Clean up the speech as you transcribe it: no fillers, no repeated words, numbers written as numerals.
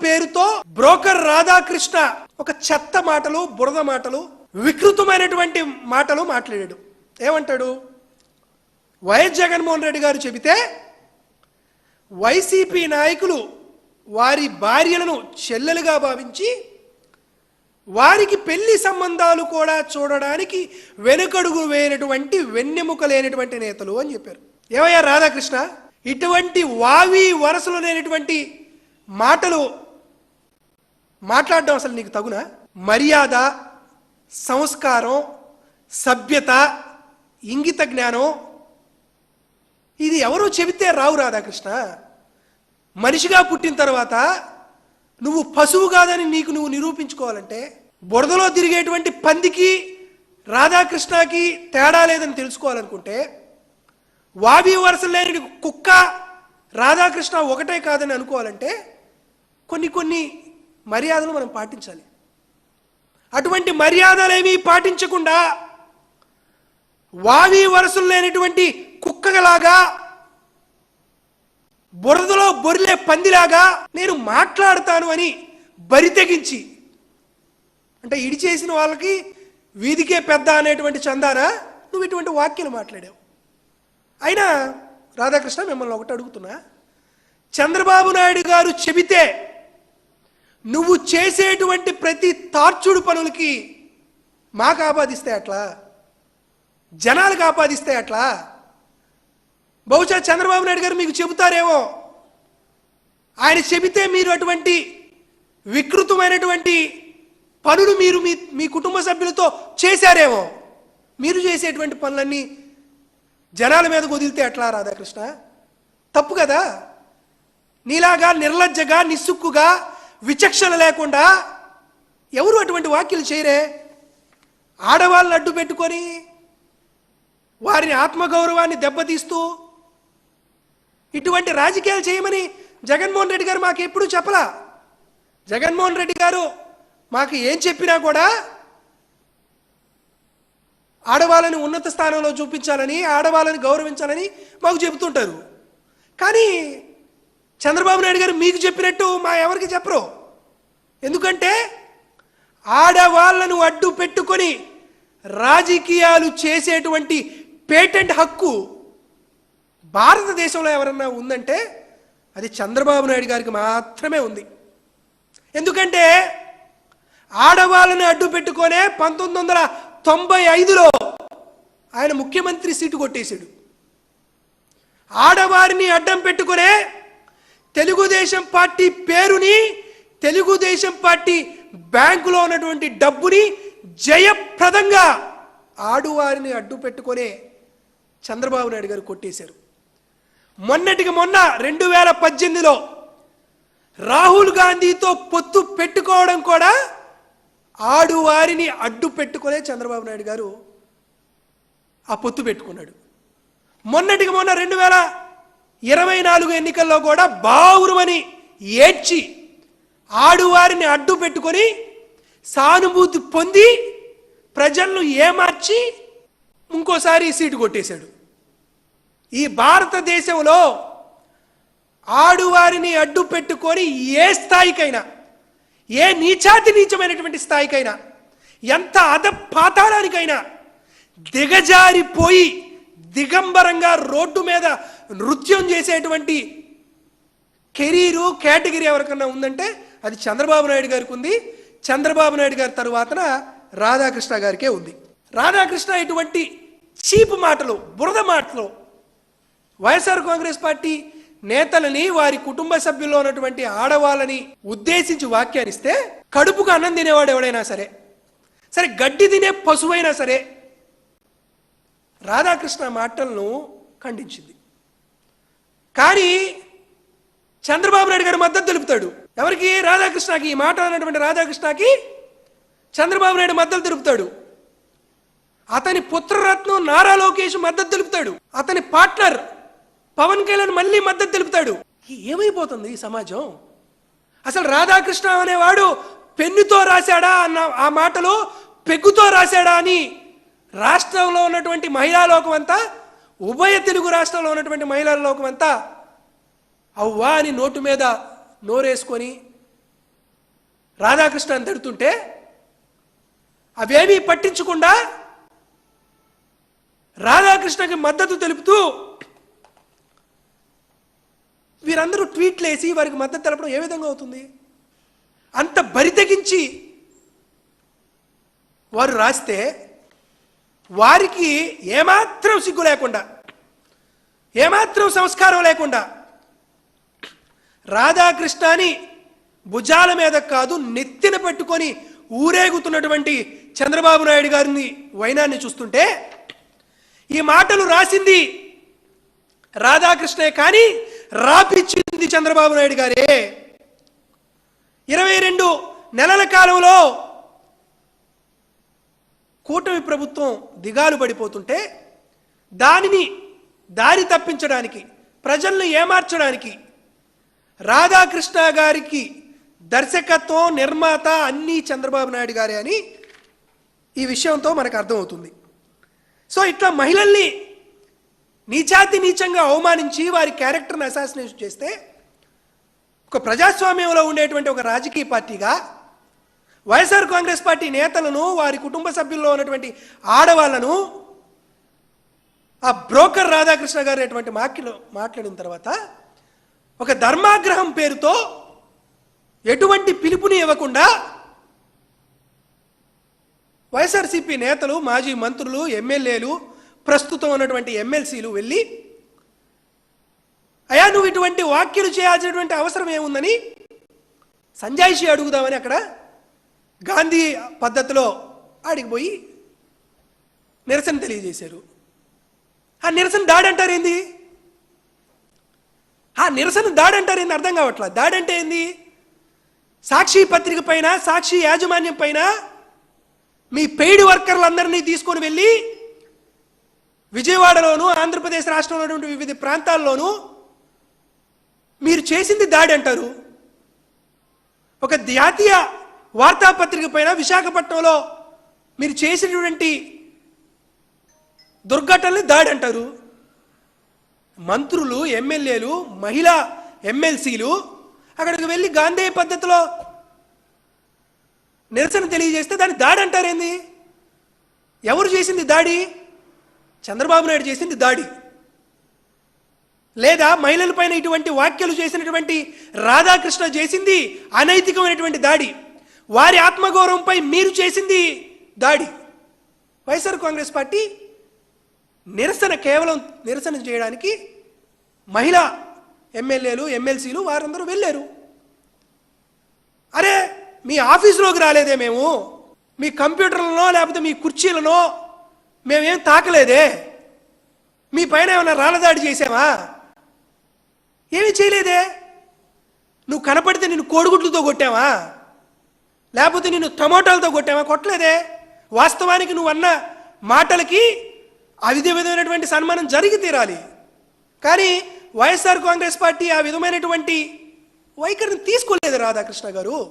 పేరుతో బ్రోకర్ రాధాకృష్ణ ఒక చెత్త మాటలు, బురద మాటలు, వికృతమైనటువంటి మాటలు మాట్లాడాడు. ఏమంటాడు? వైఎస్ జగన్మోహన్ రెడ్డి గారు చెబితే వైసీపీ నాయకులు వారి భార్యలను చెల్లెలుగా భావించి వారికి పెళ్లి సంబంధాలు కూడా చూడడానికి వెనుకడుగు వేయనటువంటి, వెన్నెముక లేనటువంటి నేతలు అని చెప్పారు. ఏమయ్యా రాధాకృష్ణ, ఇటువంటి వావి వరసలు లేనటువంటి మాటలు మాట్లాడడం అసలు నీకు తగునా? మర్యాద, సంస్కారం, సభ్యత, ఇంగిత జ్ఞానం ఇది ఎవరో చెబితే రావు రాధాకృష్ణ. మనిషిగా పుట్టిన తర్వాత నువ్వు పశువు కాదని నీకు నువ్వు నిరూపించుకోవాలంటే, బురదలో తిరిగేటువంటి పందికి రాధాకృష్ణకి తేడా లేదని తెలుసుకోవాలనుకుంటే, వావి వరసలు లేని కుక్క రాధాకృష్ణ ఒకటే కాదని అనుకోవాలంటే కొన్ని మర్యాదలు మనం పాటించాలి. అటువంటి మర్యాదలేమీ పాటించకుండా వావి వరసలు లేనటువంటి కుక్కలాగా, బురదలో బొరిలే పందిలాగా నేను మాట్లాడతాను అని బరి తెగించి, అంటే ఇడిచేసిన వాళ్ళకి వీధికే పెద్ద అనేటువంటి చందానా నువ్వు ఇటువంటి వాక్యాలు మాట్లాడావు. అయినా రాధాకృష్ణ మిమ్మల్ని ఒకటి అడుగుతున్నా, చంద్రబాబు నాయుడు గారు చెబితే నువ్వు చేసేటువంటి ప్రతి తార్చుడు పనులకి మాకు ఆపాదిస్తే అట్లా, జనాలకు ఆపాదిస్తే అట్లా? బహుశా చంద్రబాబు నాయుడు గారు మీకు చెబుతారేమో, ఆయన చెబితే మీరు అటువంటి వికృతమైనటువంటి పనులు మీరు మీ కుటుంబ సభ్యులతో చేశారేమో. మీరు చేసేటువంటి పనులన్నీ జనాల మీదకు వదిలితే ఎట్లా రాధాకృష్ణ? తప్పు కదా. నీలాగా నిర్లజ్జగా, నిస్సుక్కుగా, విచక్షణ లేకుండా ఎవరు అటువంటి వ్యాఖ్యలు చేయరే. ఆడవాళ్ళని అడ్డు పెట్టుకొని వారిని ఆత్మగౌరవాన్ని దెబ్బతీస్తూ ఇటువంటి రాజకీయాలు చేయమని జగన్మోహన్ రెడ్డి గారు మాకు ఎప్పుడూ చెప్పలా. జగన్మోహన్ రెడ్డి గారు మాకు ఏం చెప్పినా కూడా ఆడవాళ్ళని ఉన్నత స్థానంలో చూపించాలని, ఆడవాళ్ళని గౌరవించాలని మాకు చెబుతుంటారు. కానీ చంద్రబాబు నాయుడు గారు మీకు చెప్పినట్టు మా ఎవరికి చెప్పరు. ఎందుకంటే ఆడవాళ్ళను అడ్డు పెట్టుకొని రాజకీయాలు చేసేటువంటి పేటెంట్ హక్కు భారతదేశంలో ఎవరన్నా ఉందంటే అది చంద్రబాబు నాయుడు గారికి మాత్రమే ఉంది. ఎందుకంటే ఆడవాళ్ళని అడ్డు పెట్టుకొనే 1995లో ఆయన ముఖ్యమంత్రి సీటు కొట్టేశాడు. ఆడవారిని అడ్డం పెట్టుకునే తెలుగుదేశం పార్టీ పేరుని, తెలుగుదేశం పార్టీ బ్యాంకులో ఉన్నటువంటి డబ్బుని జయప్రదంగా ఆడవారిని అడ్డు పెట్టుకునే చంద్రబాబు నాయుడు గారు కొట్టేశారు. మొన్నటికి మొన్న 2018లో రాహుల్ గాంధీతో పొత్తు పెట్టుకోవడం కూడా ఆడవారిని అడ్డు పెట్టుకునే చంద్రబాబు నాయుడు గారు ఆ పొత్తు పెట్టుకున్నాడు. మొన్నటికి మొన్న 2024 ఎన్నికల్లో కూడా బావురుమని ఏడ్చి ఆడవారిని అడ్డు పెట్టుకొని సానుభూతి పొంది ప్రజలను ఏమార్చి ఇంకోసారి సీటు కొట్టేశాడు. ఈ భారతదేశంలో ఆడవారిని అడ్డు పెట్టుకొని ఏ స్థాయికైనా, ఏ నీచాతి నీచమైనటువంటి స్థాయికైనా, ఎంత అధపాతాళానికైనా దిగజారిపోయి దిగంబరంగా రోడ్డు మీద నృత్యం చేసేటువంటి కెరీరు, కేటగిరీ ఎవరికన్నా ఉందంటే అది చంద్రబాబు నాయుడు గారికి ఉంది. చంద్రబాబు నాయుడు గారి తరువాతన రాధాకృష్ణ గారికే ఉంది. రాధాకృష్ణ ఇటువంటి చీపు మాటలు, బురద మాటలు వైఎస్ఆర్ కాంగ్రెస్ పార్టీ నేతలని, వారి కుటుంబ సభ్యుల్లో ఉన్నటువంటి ఆడవాళ్ళని ఉద్దేశించి వ్యాఖ్యానిస్తే కడుపుకు అన్నం తినేవాడు ఎవడైనా సరే, గడ్డి తినే పశువైనా సరే రాధాకృష్ణ మాటలను ఖండించింది. కానీ చంద్రబాబు నాయుడు గారు మద్దతు తెలుపుతాడు. ఎవరికి? రాధాకృష్ణకి. ఈ మాట అన్నటువంటి రాధాకృష్ణకి చంద్రబాబు నాయుడు మద్దతు తెలుపుతాడు. అతని పుత్రరత్నం నారా లోకేష్ మద్దతు తెలుపుతాడు. అతని పార్ట్నర్ పవన్ కళ్యాణ్ మళ్ళీ మద్దతు తెలుపుతాడు. ఏమైపోతుంది ఈ సమాజం? అసలు రాధాకృష్ణ అనేవాడు పెన్నుతో రాశాడా అన్న ఆ మాటలు పెగ్గుతో రాశాడా అని రాష్ట్రంలో ఉన్నటువంటి మహిళా లోకం అంతా, ఉభయ తెలుగు రాష్ట్రంలో ఉన్నటువంటి మహిళా లోకం అంతా అవ్వా అని నోటు మీద నోరేసుకొని రాధాకృష్ణ అని తిడుతుంటే అవేమీ పట్టించకుండా రాధాకృష్ణకి మద్దతు తెలుపుతూ వీరందరూ ట్వీట్లు వేసి వారికి మద్దతు తెలపడం ఏ విధంగా అవుతుంది? అంత బరితెగించి వారు రాస్తే వారికి ఏమాత్రం సిగ్గు లేకుండా, ఏమాత్రం సంస్కారం లేకుండా రాధాకృష్ణని భుజాల మీద కాదు నెత్తిన పెట్టుకొని ఊరేగుతున్నటువంటి చంద్రబాబు నాయుడు గారిని వైనాన్ని చూస్తుంటే ఈ మాటలు రాసింది రాధాకృష్ణే కానీ రాపిచ్చింది చంద్రబాబు నాయుడు గారే. 22 నెలల కాలంలో కూటమి ప్రభుత్వం దిగాలు పడిపోతుంటే దానిని దారి తప్పించడానికి, ప్రజలను ఏమార్చడానికి రాధాకృష్ణ గారికి దర్శకత్వం, నిర్మాత అన్నీ చంద్రబాబు నాయుడు గారే అని ఈ విషయంతో మనకు అర్థమవుతుంది. సో ఇట్లా మహిళల్ని నీచాతి నీచంగా అవమానించి వారి క్యారెక్టర్ని అసాసినేషన్ చేస్తే ఒక ప్రజాస్వామ్యంలో ఉండేటువంటి ఒక రాజకీయ పార్టీగా వైఎస్ఆర్ కాంగ్రెస్ పార్టీ నేతలను, వారి కుటుంబ సభ్యుల్లో ఉన్నటువంటి ఆడవాళ్లను ఆ బ్రోకర్ రాధాకృష్ణ గారు అటువంటి మాట్లాడిన తర్వాత ఒక ధర్మాగ్రహం పేరుతో ఎటువంటి పిలుపుని ఇవ్వకుండా వైఎస్ఆర్సీపీ నేతలు, మాజీ మంత్రులు, ఎమ్మెల్యేలు, ప్రస్తుతం ఉన్నటువంటి ఎమ్మెల్సీలు వెళ్ళి అయ్యా నువ్వు ఇటువంటి వ్యాఖ్యలు చేయాల్సినటువంటి అవసరం ఏముందని సంజాయిషి అడుగుదామని అక్కడ గాంధీ పద్ధతిలో ఆడికిపోయి నిరసన తెలియజేశారు. ఆ నిరసన దాడి అంటారేంది? ఆ నిరసన దాడి అంటారేంది అర్థం కావట్లా. దాడి అంటే ఏంది? సాక్షి పత్రిక పైన, సాక్షి యాజమాన్యం పైన మీ పెయిడ్ వర్కర్లందరినీ తీసుకొని వెళ్ళి విజయవాడలోను, ఆంధ్రప్రదేశ్ రాష్ట్రంలో ఉన్నటువంటి వివిధ ప్రాంతాల్లోనూ మీరు చేసింది దాడి అంటారు. ఒక జాతీయ వార్తాపత్రిక పైన విశాఖపట్నంలో మీరు చేసినటువంటి దుర్ఘటనని దాడి అంటారు. మంత్రులు, ఎమ్మెల్యేలు, మహిళా ఎమ్మెల్సీలు అక్కడికి వెళ్ళి గాంధీ పద్ధతిలో నిరసన తెలియజేస్తే దాన్ని దాడి అంటారేంది? ఎవరు చేసింది దాడి? చంద్రబాబు నాయుడు చేసింది దాడి. లేదా మహిళలపైన ఇటువంటి వ్యాఖ్యలు చేసినటువంటి రాధాకృష్ణ చేసింది అనైతికమైనటువంటి దాడి. వారి ఆత్మగౌరవంపై మీరు చేసింది దాడి. వైఎస్ఆర్ కాంగ్రెస్ పార్టీ నిరసన కేవలం నిరసన చేయడానికి మహిళా ఎమ్మెల్యేలు, ఎమ్మెల్సీలు వారందరూ వెళ్ళారు. అరే మీ ఆఫీసులోకి రాలేదే మేము, మీ కంప్యూటర్లనో లేకపోతే మీ కుర్చీలనో మేమేం తాకలేదే, మీ పైన ఏమైనా రాళ్ళదాడి చేసామా? ఏమీ చేయలేదే. నువ్వు కనపడితే నిన్ను కోడిగుడ్లతో కొట్టావా, లేకపోతే నిన్ను టమోటాలతో కొట్టావా? కొట్టలేదే. వాస్తవానికి నువ్వు అన్న మాటలకి విధమైనటువంటి సన్మానం జరిగి తీరాలి. కానీ వైఎస్ఆర్ కాంగ్రెస్ పార్టీ ఆ విధమైనటువంటి వైఖరిని తీసుకోలేదు రాధాకృష్ణ గారు.